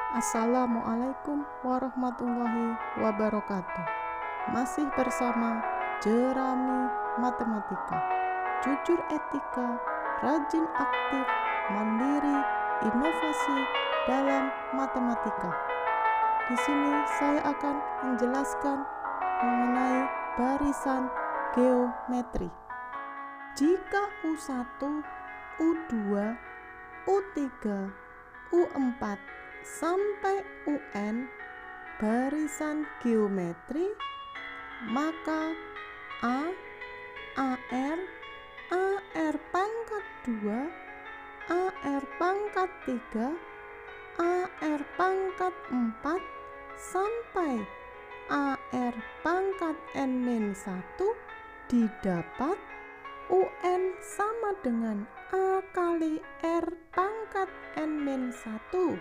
Assalamualaikum warahmatullahi wabarakatuh. Masih bersama Jerami Matematika. Jujur etika, rajin aktif, mandiri, inovasi dalam matematika. Di sini saya akan menjelaskan mengenai barisan geometri. Jika U1, U2, U3, U4 sampai UN barisan geometri, maka A, AR, AR pangkat 2, AR pangkat 3, AR pangkat 4 sampai AR pangkat N-1 didapat UN sama dengan A kali R pangkat N-1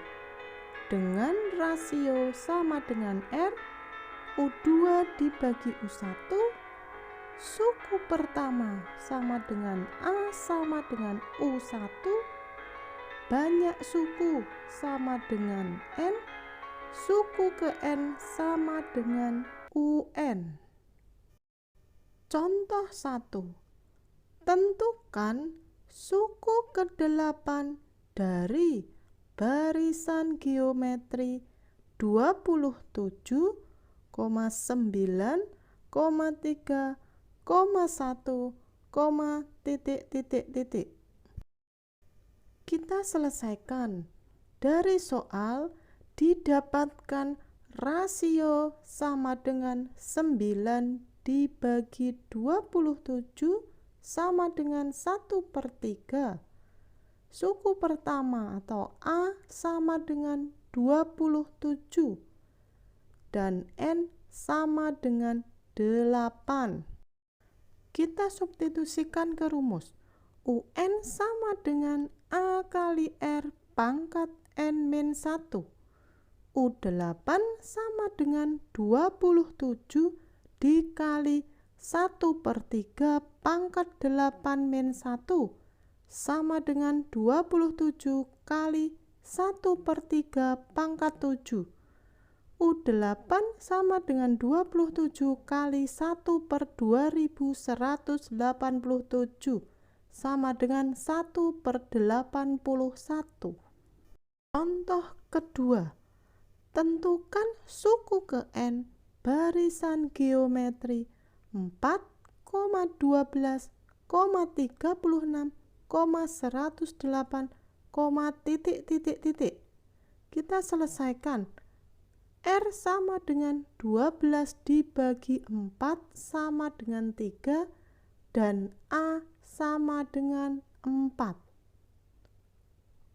dengan rasio sama dengan R. U2 dibagi U1, suku pertama sama dengan A sama dengan U1, banyak suku sama dengan N, suku ke N sama dengan UN. Contoh 1. Tentukan suku ke-8 dari barisan geometri 27,9,3,1, . Kita selesaikan. Dari soal didapatkan rasio sama dengan 9 dibagi 27 sama dengan 1/3. Suku pertama atau A sama dengan 27 dan N sama dengan 8. Kita substitusikan ke rumus. UN sama dengan A kali R pangkat N-1. U8 sama dengan 27 dikali 1/3 pangkat 8-1 sama dengan 27 kali 1/3 pangkat 7. U8 sama dengan 27 kali 1/2187 sama dengan 1/81. Contoh kedua. Tentukan suku ke N barisan geometri 4,12,36,108, . Kita selesaikan. R sama dengan 12 dibagi 4 sama dengan 3 dan A sama dengan 4.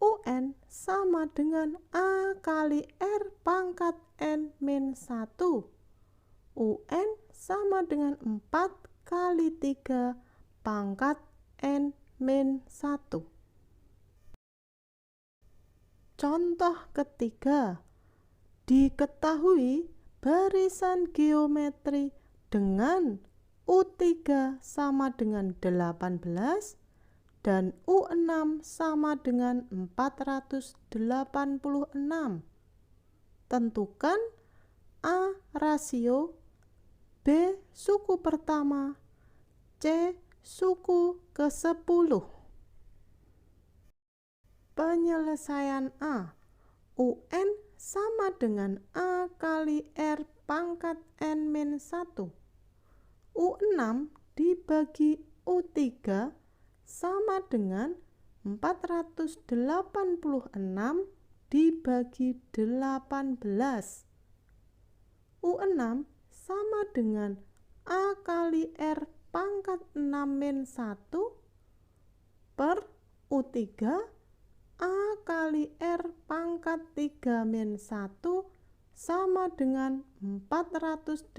UN sama dengan A kali R pangkat N-1. UN sama dengan 4 kali 3 pangkat N-1. Contoh ketiga. Diketahui barisan geometri dengan U3 sama dengan 18 dan U6 sama dengan 486. Tentukan A rasio, B suku pertama, C suku ke-10. Penyelesaian A. UN sama dengan A kali R pangkat N-1. U6 dibagi U3 sama dengan 486 dibagi 18. U6 sama dengan A kali R pangkat 6-1 per U3 A kali R pangkat 3-1 sama dengan 486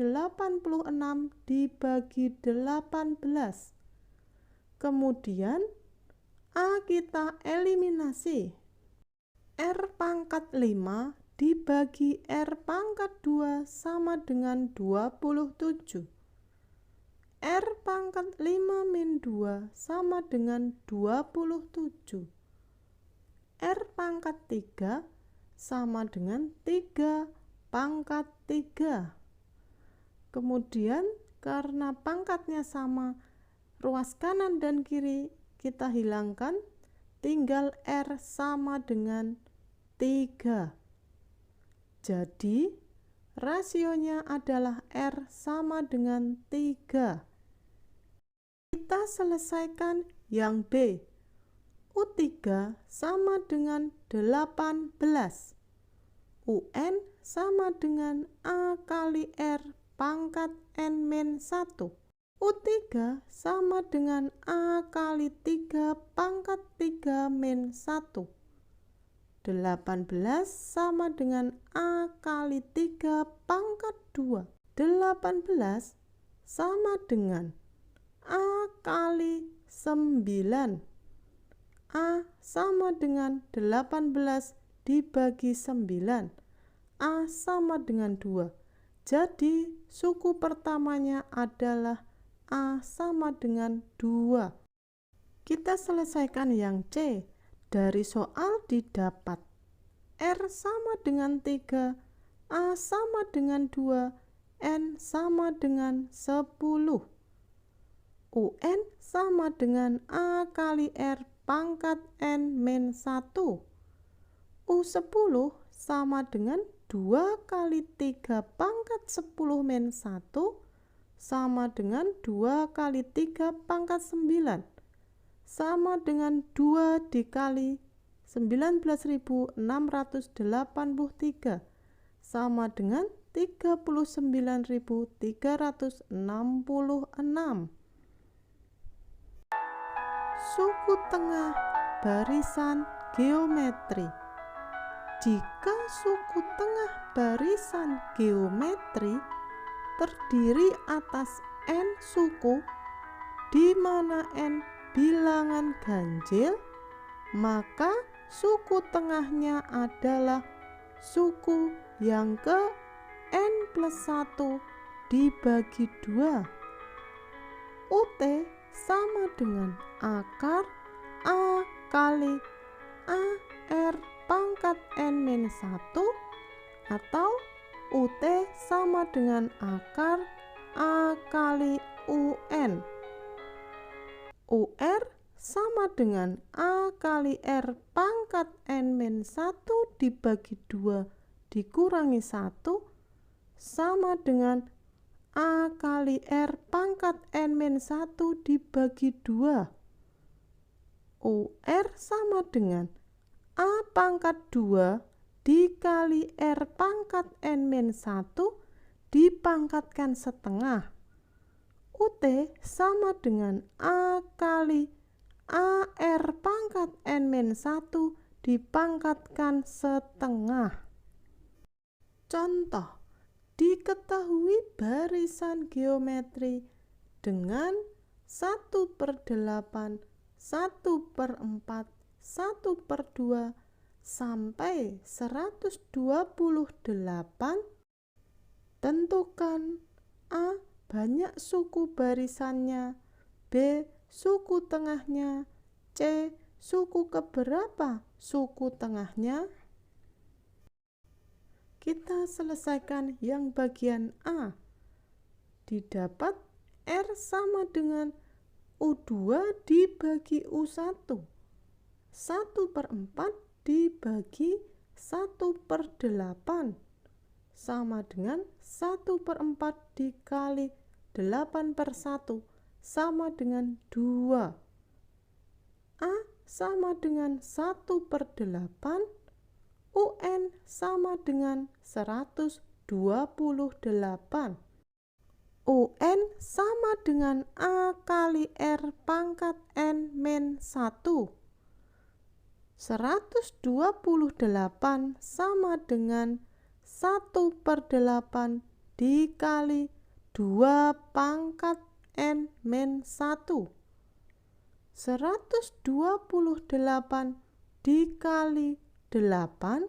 dibagi 18. Kemudian A kita eliminasi. R pangkat 5 dibagi R pangkat 2 sama dengan 27. R pangkat 5-2 sama dengan 27. R pangkat 3 sama dengan 3 pangkat 3. Kemudian karena pangkatnya sama, ruas kanan dan kiri kita hilangkan, tinggal R sama dengan 3. Jadi rasionya adalah R sama dengan 3. Kita selesaikan yang B. U3 sama dengan 18. UN sama dengan A kali R pangkat N-1. U3 sama dengan A kali 3 pangkat 3-1. 18 sama dengan A kali 3 pangkat 2. 18 sama dengan A kali 9. A sama dengan 18 dibagi 9. A sama dengan 2. Jadi suku pertamanya adalah A sama dengan 2. Kita selesaikan yang C. Dari soal didapat R sama dengan 3, A sama dengan 2, N sama dengan 10. UN sama dengan A kali R pangkat N-1. U10 sama dengan 2 kali 3 pangkat 10-1 sama dengan 2 kali 3 pangkat 9. Sama dengan 2 dikali 19.683 sama dengan 39.366. Suku tengah barisan geometri. Jika suku tengah barisan geometri terdiri atas N suku, di mana N bilangan ganjil, maka suku tengahnya adalah suku yang ke N+1 dibagi 2. UT sama dengan akar A kali AR pangkat N-1 atau UT sama dengan akar A kali UN. UR sama dengan A kali R pangkat N-1 dibagi 2 dikurangi 1 sama dengan A kali R pangkat N-1 dibagi 2. UR sama dengan A pangkat 2 dikali R pangkat N-1 dipangkatkan setengah. UT sama dengan A kali AR pangkat N-1 dipangkatkan setengah. Contoh, diketahui barisan geometri dengan 1/8, 1/4, 1/2 sampai 128. Tentukan A. banyak suku barisannya, B. suku tengahnya, C. suku keberapa suku tengahnya. Kita selesaikan yang bagian A. Didapat R sama dengan U2 dibagi U1. 1/4 dibagi 1/8 sama dengan 1/4 dikali 8/1 sama dengan 2. A sama dengan 1/8, UN sama dengan 128. UN sama dengan A kali R pangkat N-1. 128 sama dengan 1/8 dikali 2 pangkat N-1. 128 dikali 8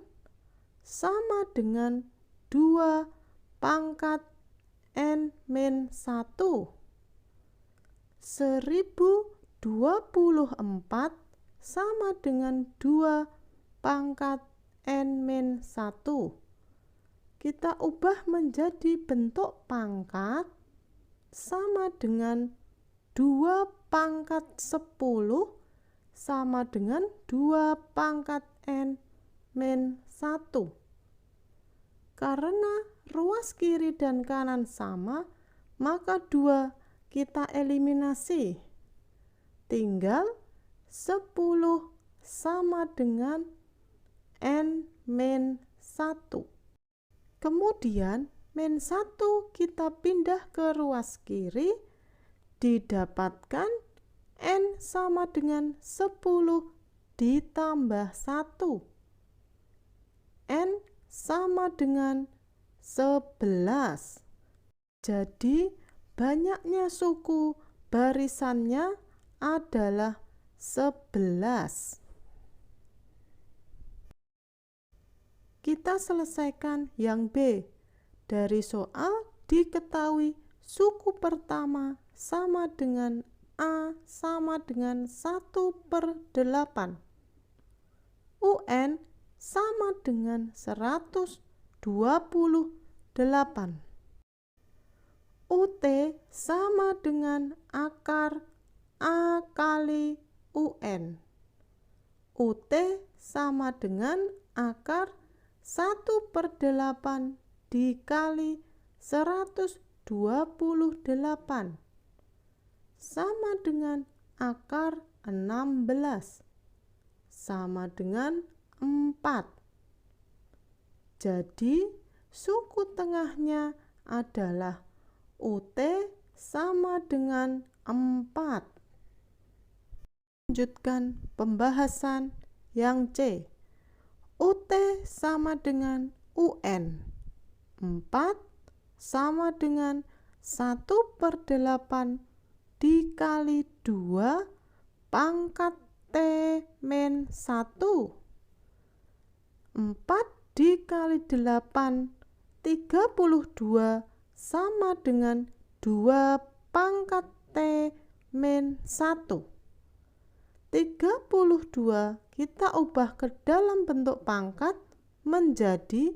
sama dengan 2 pangkat N-1. 1024 sama dengan 2 pangkat N-1. Kita ubah menjadi bentuk pangkat sama dengan 2 pangkat 10 sama dengan 2 pangkat N-1. Karena ruas kiri dan kanan sama, maka 2 kita eliminasi. Tinggal 10 sama dengan N-1. Kemudian -1 kita pindah ke ruas kiri, didapatkan N sama dengan 10 ditambah 1. N sama dengan 11. Jadi banyaknya suku barisannya adalah 11. Kita selesaikan yang B. Dari soal diketahui suku pertama sama dengan A sama dengan 1/8. UN sama dengan 128. UT sama dengan akar A kali UN. UT sama dengan akar 1/8 dikali 128 sama dengan akar 16 sama dengan 4. Jadi suku tengahnya adalah UT sama dengan 4. Lanjutkan pembahasan yang C. UT sama dengan UN. 4 sama dengan 1/8 dikali 2 pangkat T-1. 4 dikali 8, 32 sama dengan 2 pangkat T-1. 32 kita ubah ke dalam bentuk pangkat menjadi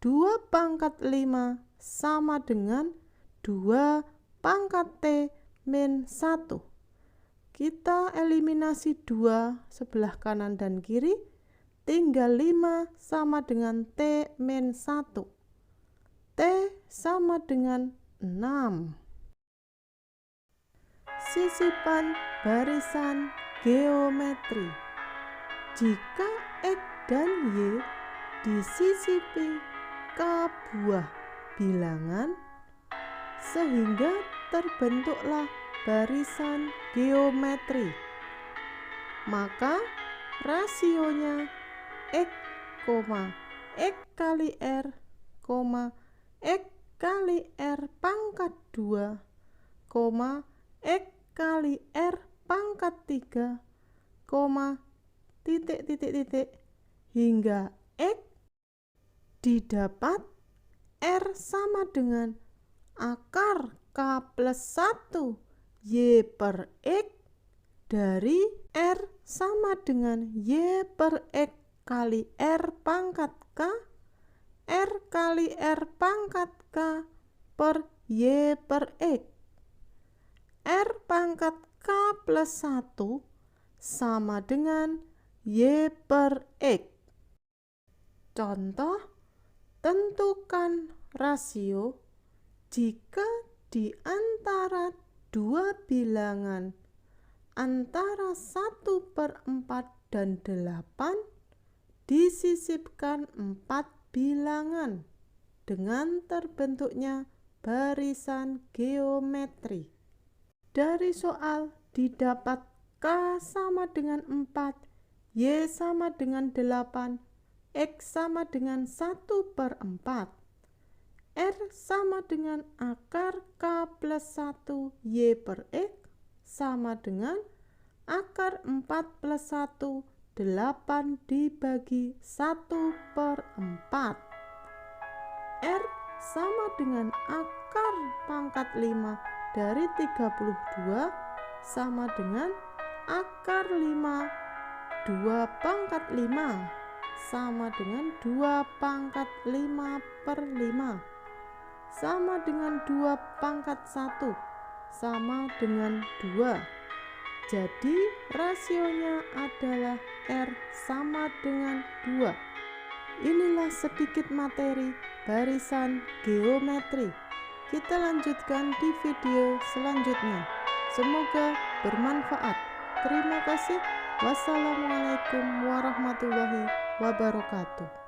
2 pangkat 5 sama dengan 2 pangkat T-1. Kita eliminasi 2 sebelah kanan dan kiri, tinggal 5 sama dengan T-1. T sama dengan 6. Sisipan barisan geometri. Jika X dan Y disisipi K buah bilangan, sehingga terbentuklah barisan geometri, maka rasionya X, X kali R, X kali R pangkat 2, X kali R pangkat 3, hingga X didapat R sama dengan akar K plus 1 Y per X dari R sama dengan Y per X kali R pangkat K, R kali R pangkat K per Y per X. R pangkat K plus 1 sama dengan Y per X. Contoh, tentukan rasio jika di antara 2 bilangan antara 1/4 dan 8 disisipkan 4 bilangan dengan terbentuknya barisan geometri. Dari soal didapat K sama dengan 4, Y sama dengan 8, X sama dengan 1/4. R sama dengan akar K plus 1 Y per X sama dengan akar 4 plus 1, 8 dibagi 1/4. R sama dengan akar pangkat 5 dari 32 sama dengan akar 5, 2 pangkat 5. sama dengan 2 pangkat 5/5, sama dengan 2 pangkat 1, sama dengan 2. Jadi rasionya adalah R sama dengan 2. Inilah sedikit materi barisan geometri. Kita lanjutkan di video selanjutnya. Semoga bermanfaat. Terima kasih. Wassalamualaikum warahmatullahi wabarakatuh.